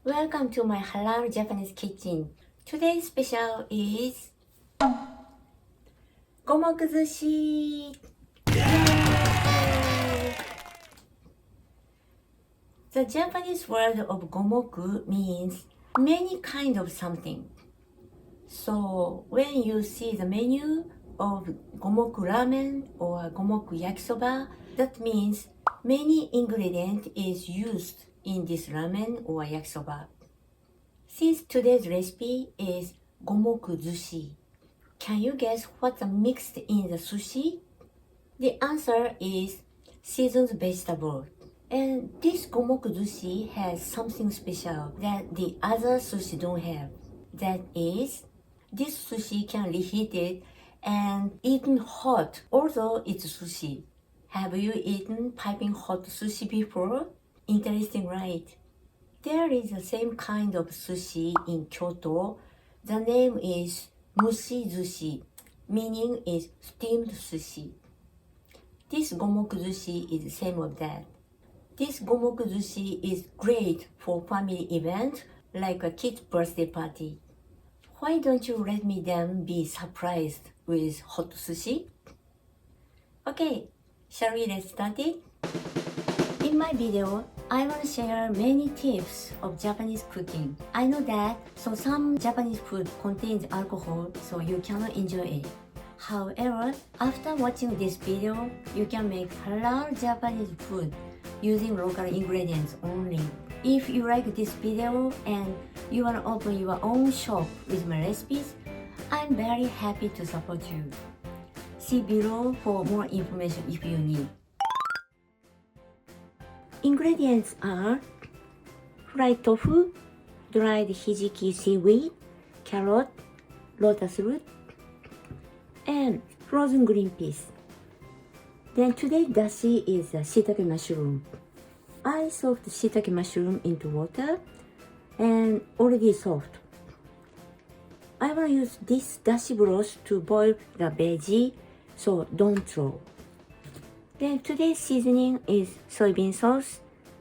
Welcome to my Halal Japanese kitchen. Today's special is GOMOKU-ZUSHI! Yay! The Japanese word of gomoku means many kind of something. So when you see the menu of gomoku ramen or gomoku yakisoba, that means many ingredient is used in this ramen or yakisoba. Since today's recipe is GOMOKU-ZUSHI, can you guess what's mixed in the sushi? The answer is seasoned vegetable. And this GOMOKU-ZUSHI has something special that the other sushi don't have. That is, this sushi can reheat it and eaten hot, although it's sushi. Have you eaten piping hot sushi before? Interesting, right? There is the same kind of sushi in Kyoto. The name is MUSHI-ZUSHI, meaning is steamed sushi. This GOMOKU-ZUSHI is the same of that. This GOMOKU-ZUSHI is great for family event like a kid's birthday party. Why don't you let me then be surprised with hot sushi? Okay, shall we get started? In my video, I will share many tips of Japanese cooking. I know that some Japanese food contains alcohol, so you cannot enjoy it. However, after watching this video, you can make halal Japanese food using local ingredients only. If you like this video and you want to open your own shop with my recipes, I'm very happy to support you. See below for more information if you need. Ingredients are fried tofu, dried hijiki seaweed, carrot, lotus root, and frozen green peas. Then today's dashi is shiitake mushroom. I soaked shiitake mushroom into water and already soft. I will use this dashi broth to boil the veggie, so don't throw. Then today's seasoning is soybean sauce,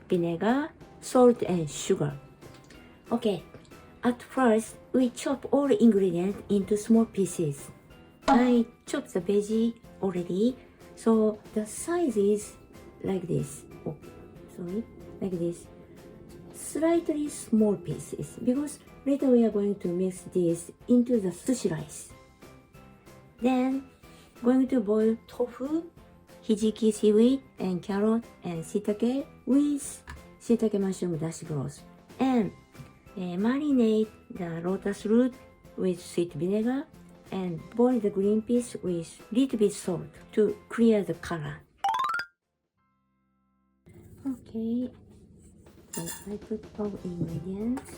vinegar, salt and sugar. Okay, at first we chop all ingredients into small pieces. I chopped the veggie already, so the size is like this. Oh, sorry, like this. Slightly small pieces because later we are going to mix this into the sushi rice. Then going to boil tofu, hijiki seaweed and carrot and shiitake with shiitake mushroom dashi broth, and marinate the lotus root with sweet vinegar and boil the green peas with little bit salt to clear the color. Okay, so I put all ingredients.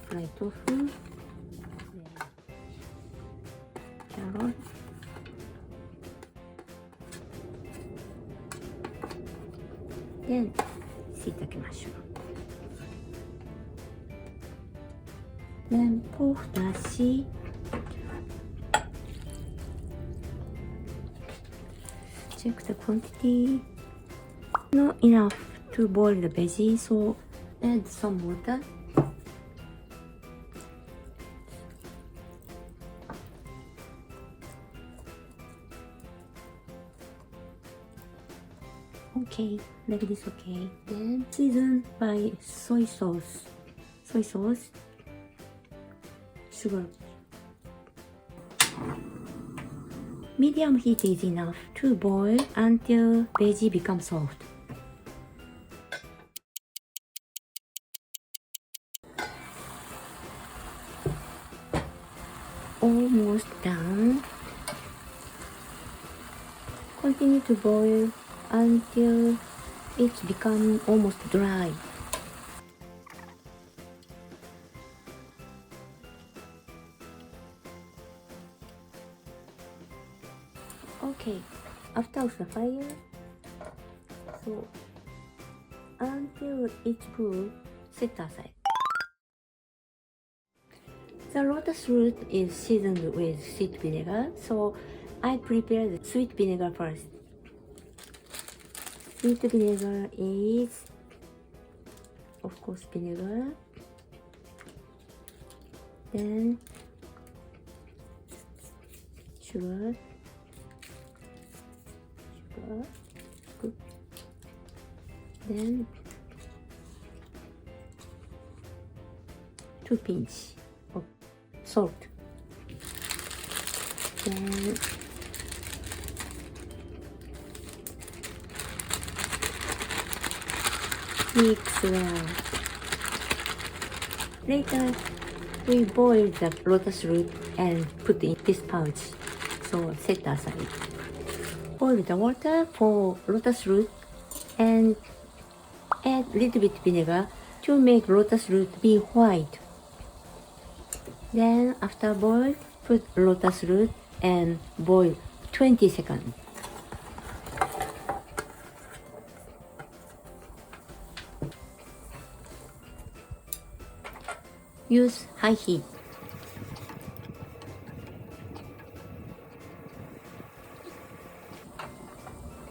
Fried tofu, carrot, then shiitake mushroom. Then pork dashi, check the quantity. Not enough to boil the veggie, so add some water. Okay, like this, okay. Then season by soy sauce, sugar. Medium heat is enough to boil until veggie becomes soft. Almost done. Continue to boil until it's become almost dry. Okay, after the fire, so until it's cool, set aside. The lotus root is seasoned with sweet vinegar, so I prepare the sweet vinegar first. Sweet vinegar is, of course, vinegar. Then sugar, good. Then 2 pinch of salt. Then mix well. Later, we boil the lotus root and put in this pouch. So set aside. Boil the water for lotus root and add little bit vinegar to make lotus root be white. Then after boil, put lotus root and boil 20 seconds. Use high heat.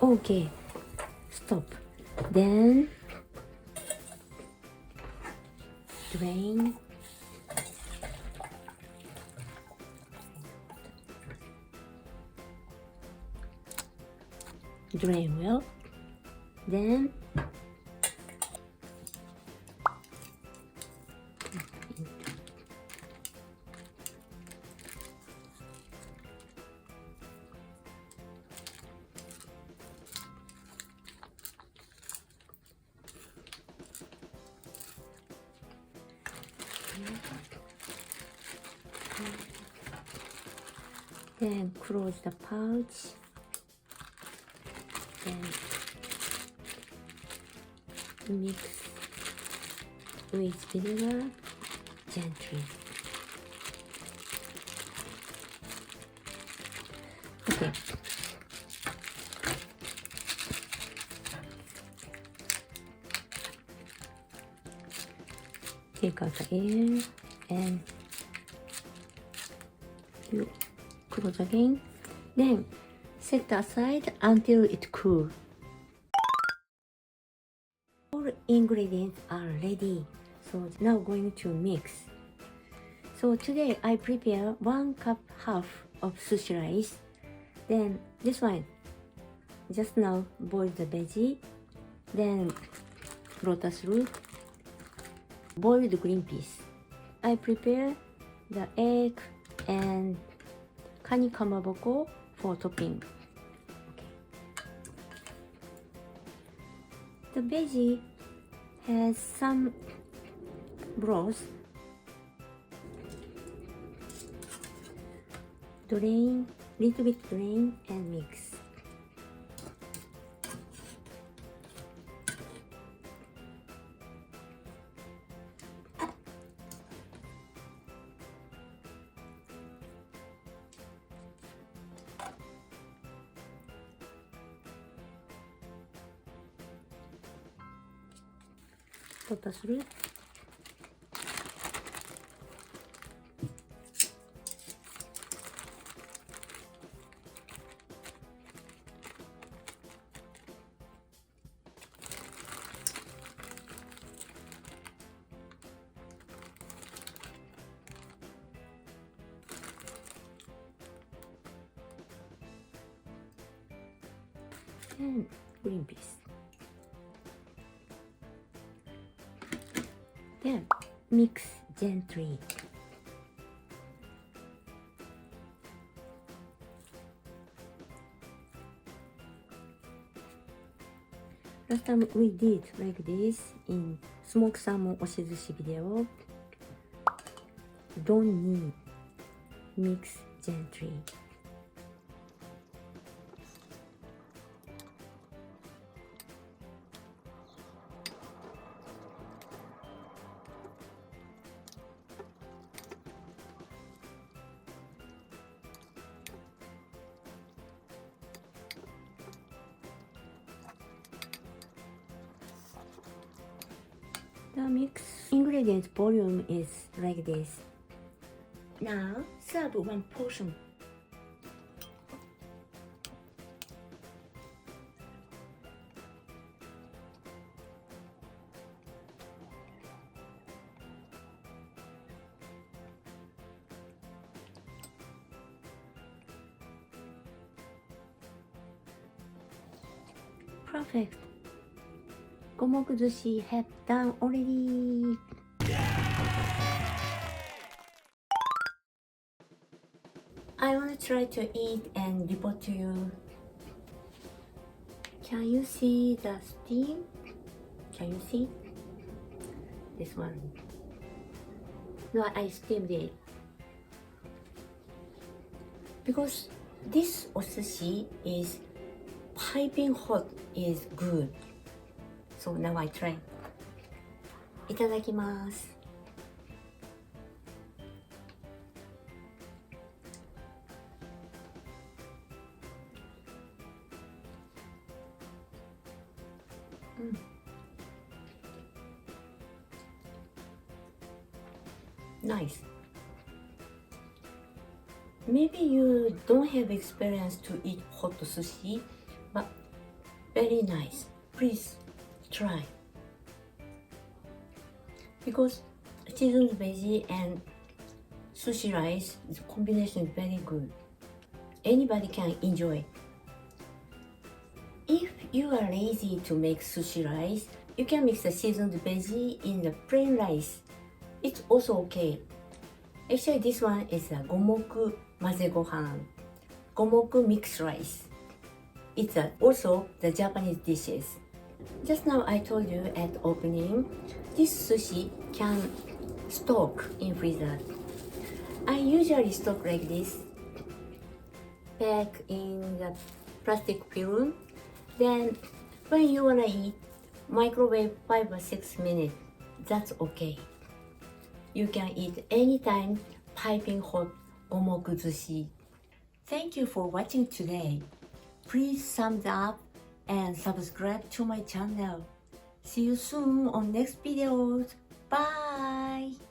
Okay, stop. Then drain. Drain well. Then close the pouch. Then mix with vinegar gently. Okay. Take out the air and you close again. Then set aside until it cools. All ingredients are ready. So now going to mix. So today I prepare 1 cup half of sushi rice. Then this one, just now boil the veggie. Then lotus root, boiled green peas. I prepare the egg and kani kamaboko for topping. The veggie has some broth. Drain, little bit drain and mix. Lotus root. And green peas. Then mix gently. Last time we did like this in smoked salmon MUSHI-ZUSHI video. Don't need. Mix gently. The mix ingredient volume is like this. Now serve 1 portion. Perfect. Gomoku-ZUSHI have done already. I want to try to eat and report to you. Can you see the steam? Can you see? This one. No, I steamed it. Because this osushi is piping hot is good. So now I try. いただきます。Nice. Maybe you don't have experience to eat hot sushi, but very nice. Please try. Because seasoned veggie and sushi rice, the combination is very good. Anybody can enjoy. If you are lazy to make sushi rice, you can mix the seasoned veggie in the plain rice. It's also okay. Actually, this one is a gomoku maze gohan, gomoku mixed rice. It's also the Japanese dishes. Just now I told you at opening, this sushi can stock in freezer. I usually stock like this, pack in the plastic film. Then when you wanna eat, microwave 5 or 6 minutes. That's okay. You can eat anytime piping hot gomoku-zushi. Thank you for watching today. Please thumbs up and subscribe to my channel. See you soon on next videos. Bye!